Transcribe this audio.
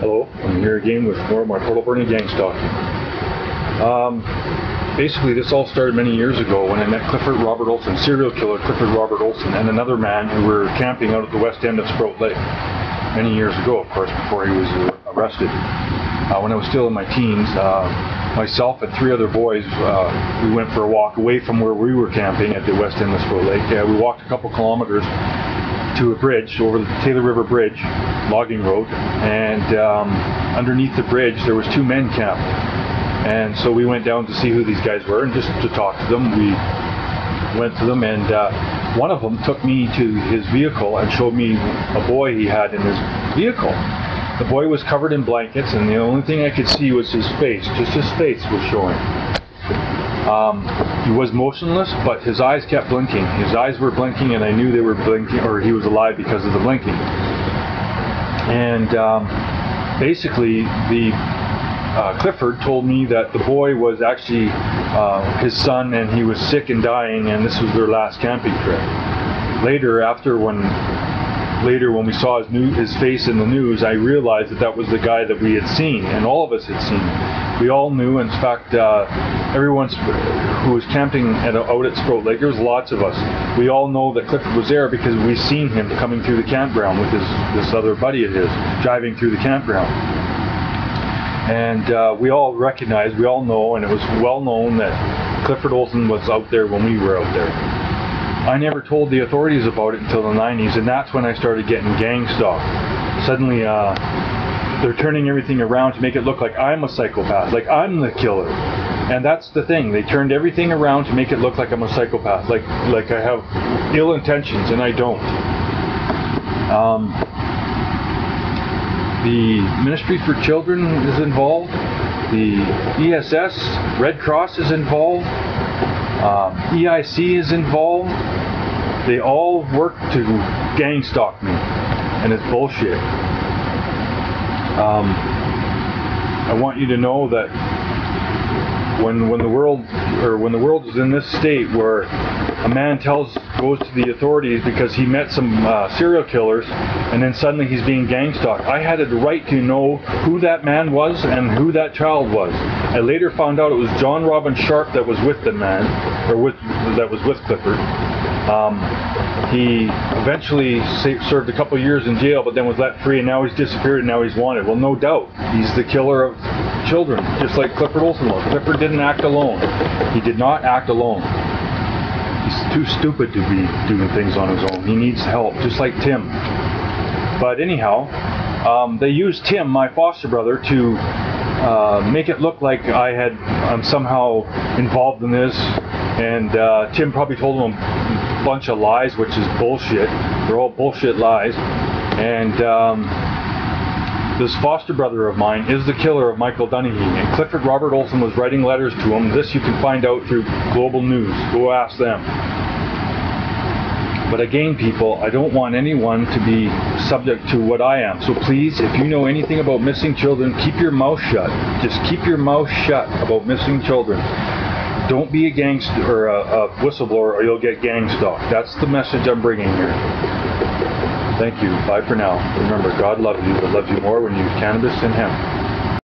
Hello, I'm here again with more of my Alberni gangstalking. Basically, this all started many years ago when I met Clifford Robert Olson, serial killer Clifford Robert Olson, and another man who were camping out at the west end of Sprout Lake. Many years ago, of course, before he was arrested. When I was still in my teens, myself and three other boys, we went for a walk away from where we were camping at the west end of Sprout Lake. We walked a couple kilometers to a bridge, over the Taylor River Bridge, logging road, and underneath the bridge there was two men camped. And so we went down to see who these guys were and just to talk to them. We went to them, and one of them took me to his vehicle and showed me a boy he had in his vehicle. The boy was covered in blankets, and the only thing I could see was his face. Just his face was showing. He was motionless, but his eyes kept blinking. His eyes were blinking, and I knew they were blinking, or he was alive because of the blinking. And basically, Clifford told me that the boy was actually his son, and he was sick and dying, and this was their last camping trip. Later when we saw his face in the news, I realized that was the guy that we had seen, and all of us had seen. We all knew. In fact, everyone who was camping out at Sprout Lake, there was lots of us. We all know that Clifford was there because we seen him coming through the campground with this other buddy of his, driving through the campground. And we all recognized, we all know, and it was well known that Clifford Olson was out there when we were out there. I never told the authorities about it until the 90s, and that's when I started getting gang stalked. Suddenly, they're turning everything around to make it look like I'm a psychopath, like I'm the killer. And that's the thing, they turned everything around to make it look like I'm a psychopath, like I have ill intentions, and I don't. The Ministry for Children is involved, the ESS, Red Cross is involved, EIC is involved. They all work to gang stalk me, and it's bullshit. I want you to know that when the world is in this state where a man goes to the authorities because he met some serial killers, and then suddenly he's being gang stalked. I had the right to know who that man was and who that child was. I later found out it was John Robin Sharpe that was with the man, or that was with Clifford. He eventually served a couple years in jail, but then was let free, and now he's disappeared, and now he's wanted. Well, no doubt, he's the killer of children, just like Clifford Olson was. Clifford didn't act alone. He did not act alone. He's too stupid to be doing things on his own. He needs help, just like Tim. But anyhow, they used Tim, my foster brother, to make it look like I'm somehow involved in this. And Tim probably told him a bunch of lies, which is bullshit. They're all bullshit lies. And this foster brother of mine is the killer of Michael Dunahee, and Clifford Robert Olson was writing letters to him. This you can find out through Global News. Go ask them. But again, people, I don't want anyone to be subject to what I am. So please, if you know anything about missing children, keep your mouth shut. Just keep your mouth shut about missing children. Don't be a gangster or a whistleblower, or you'll get gang stalked. That's the message I'm bringing here. Thank you. Bye for now. Remember, God loves you, but loves you more when you use cannabis and hemp.